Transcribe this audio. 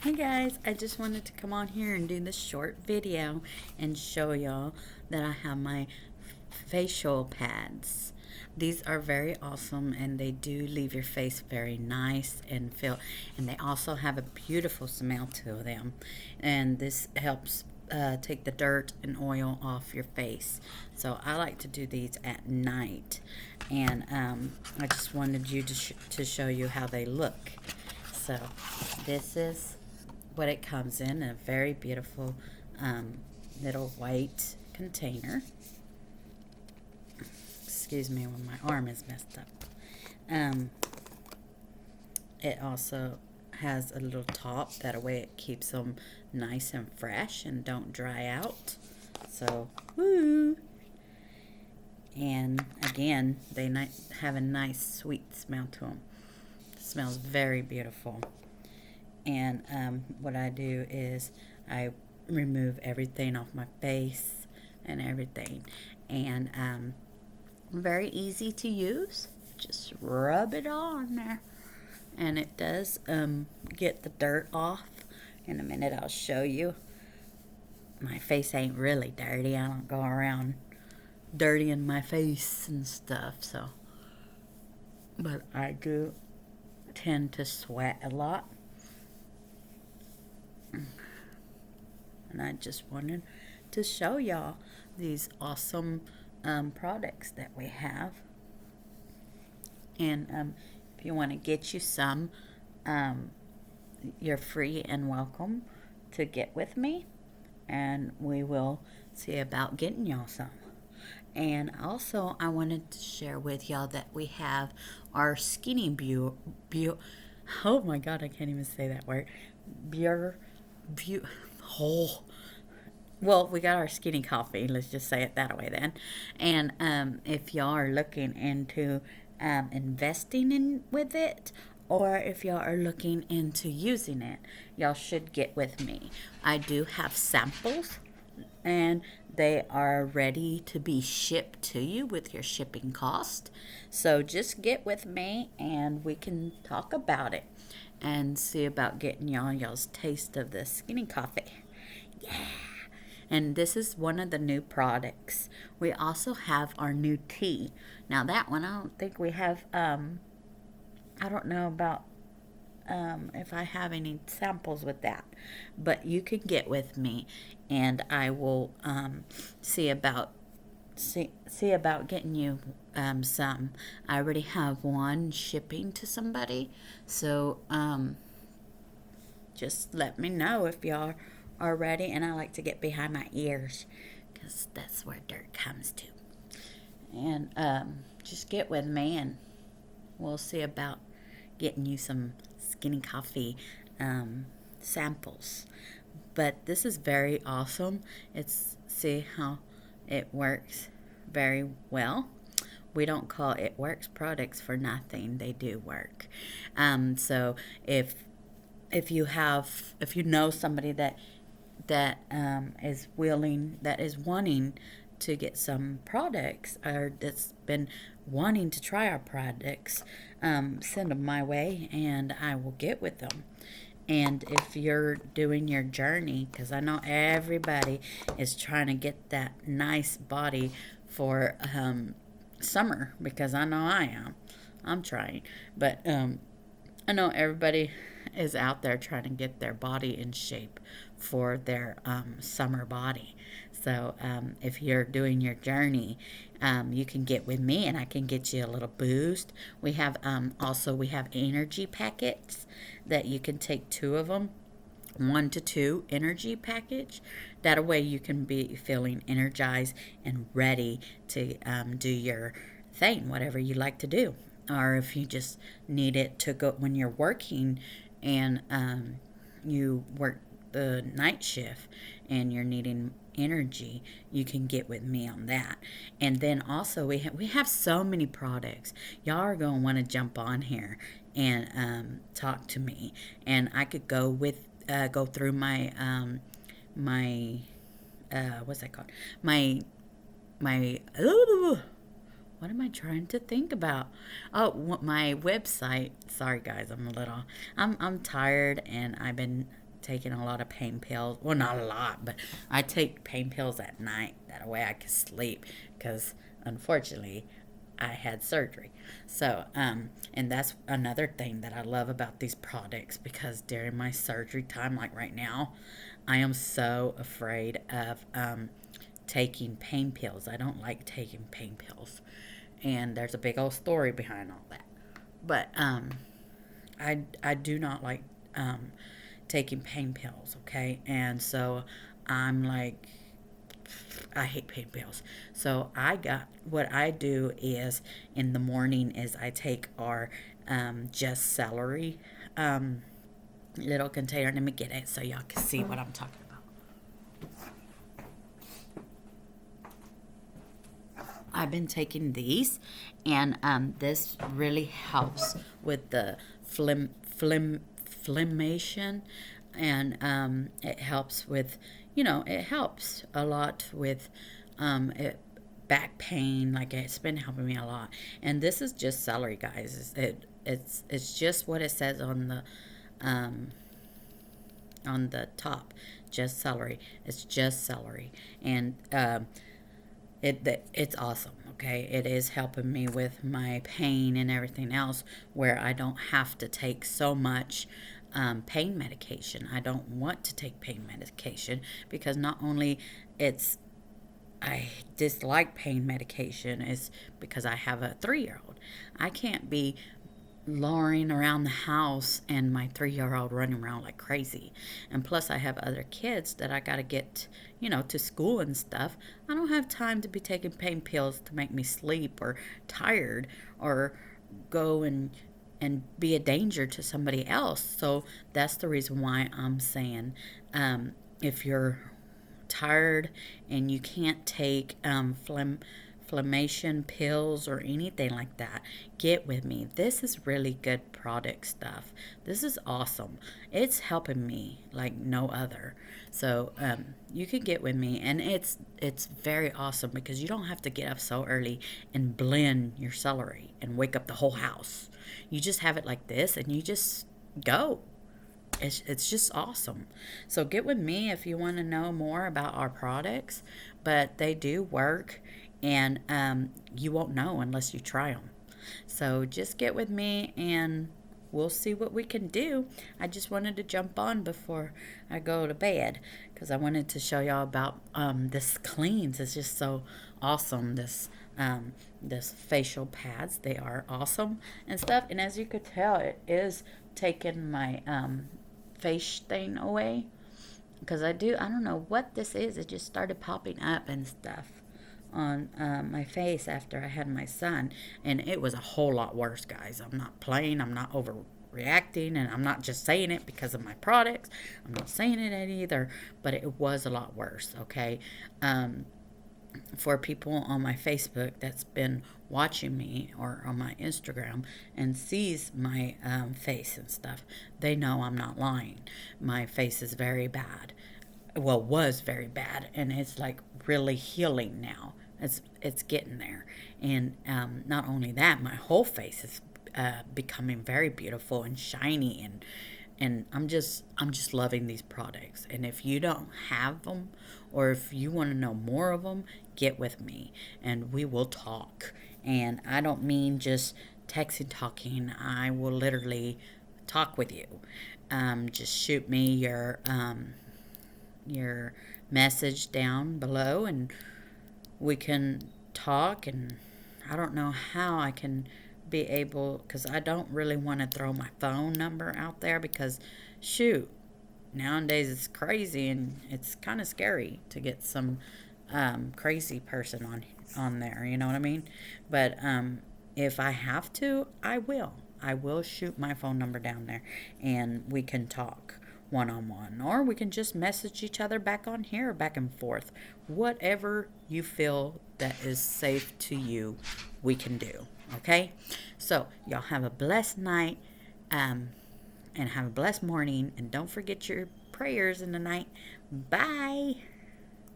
Hey guys, I just wanted to come on here and do this short video and show y'all that I have my facial pads. These are very awesome and they do leave your face very nice and and they also have a beautiful smell to them. And this helps take the dirt and oil off your face. So I like to do these at night. And I just wanted you to show you how they look. So this is what it comes in, a very beautiful little white container. Excuse me when my arm is messed up. It also has a little top, that way it keeps them nice and fresh and don't dry out. So, woo! And again, they have a nice sweet smell to them. It smells very beautiful. And what I do is I remove everything off my face and everything. And very easy to use. Just rub it on there. And it does get the dirt off. In a minute I'll show you. My face ain't really dirty. I don't go around dirtying my face and stuff. So, but I do tend to sweat a lot. And I just wanted to show y'all these awesome products that we have. And if you want to get you some, you're free and welcome to get with me, and we will see about getting y'all some. And also I wanted to share with y'all that we have our skinny oh my god, I can't even say that word. Well, we got our skinny coffee. Let's just say it that way then. And if y'all are looking into investing in with it, or if y'all are looking into using it, y'all should get with me. I do have samples, and they are ready to be shipped to you with your shipping cost. So just get with me and we can talk about it and see about getting y'all's taste of the skinny coffee. Yeah. And this is one of the new products. We also have our new tea. Now that one, I don't think we have, I don't know about if I have any samples with that. But you can get with me and I will see about getting you some. I already have one shipping to somebody. So just let me know if y'all are ready. And I like to get behind my ears because that's where dirt comes to. And just get with me and we'll see about getting you some skinny coffee samples. But this is very awesome. See how it works very well. We don't call Itworks products for nothing. They do work. So if you know somebody that is wanting to get some products, or that's been wanting to try our products, send them my way and I will get with them. And if you're doing your journey, because I know everybody is trying to get that nice body for summer, because I know I am. I'm trying. But I know everybody is out there trying to get their body in shape for their summer body. So if you're doing your journey, you can get with me and I can get you a little boost. We have we have energy packets that you can take 2 of them, 1 to 2 energy package. That way you can be feeling energized and ready to do your thing, whatever you like to do. Or if you just need it to go when you're working and you work the night shift and you're needing energy, you can get with me on that. And then also we have so many products. Y'all are going to want to jump on here and talk to me, and I could go through my what's that called, my what am I trying to think about? Oh, my website. Sorry guys, I'm tired and I've been taking a lot of pain pills. Well, not a lot, but I take pain pills at night. That way I can sleep because, unfortunately, I had surgery. So, and that's another thing that I love about these products because during my surgery time, like right now, I am so afraid of taking pain pills. I don't like taking pain pills. And there's a big old story behind all that. But I do not like taking pain pills, okay? And so I'm like, I hate pain pills. So what I do is in the morning is I take our just celery little container. Let me get it so y'all can see what I'm talking about. I've been taking these, and this really helps with the inflammation, and it helps with, it helps a lot with back pain. Like it's been helping me a lot. And this is just celery, guys. It's just what it says um, on the top, just celery. It's just celery, and it's awesome. Okay, it is helping me with my pain and everything else, where I don't have to take so much pain medication. I don't want to take pain medication because not only it's I dislike pain medication is because I have a 3-year-old. I can't be lowering around the house and my 3-year-old running around like crazy. And plus I have other kids that I got to get, to school and stuff. I don't have time to be taking pain pills to make me sleep or tired or go and be a danger to somebody else. So that's the reason why I'm saying if you're tired and you can't take inflammation pills or anything like that, get with me. This is really good product stuff. This is awesome. It's helping me like no other. So you can get with me, and it's very awesome because you don't have to get up so early and blend your celery and wake up the whole house. You just have it like this and you just go. It's just awesome. So get with me if you want to know more about our products, but they do work, and you won't know unless you try them. So just get with me and we'll see what we can do. I just wanted to jump on before I go to bed because I wanted to show y'all about this cleans. It's just so awesome. This facial pads, they are awesome and stuff. And as you could tell, it is taking my face thing away because I don't know what this is. It just started popping up and stuff on my face after I had my son, and it was a whole lot worse, guys. I'm not playing. I'm not overreacting, and I'm not just saying it because of my products. I'm not saying it either, but it was a lot worse. Okay. For people on my Facebook that's been watching me or on my Instagram and sees my face and stuff, they know I'm not lying. My face is very bad. Well, was very bad, and it's like really healing now. It's getting there, and not only that, my whole face is becoming very beautiful and shiny, and I'm just loving these products. And if you don't have them, or if you want to know more of them, get with me and we will talk. And I don't mean just texting talking. I will literally talk with you. Just shoot me your message down below and we can talk. And I don't know how I can be able, because I don't really want to throw my phone number out there because shoot, nowadays it's crazy and it's kind of scary to get some crazy person on there, you know what I mean? But if I have to, I will shoot my phone number down there and we can talk one-on-one, or we can just message each other back on here, back and forth. Whatever you feel that is safe to you, we can do. Okay? So y'all have a blessed night and have a blessed morning, and don't forget your prayers in the night. Bye.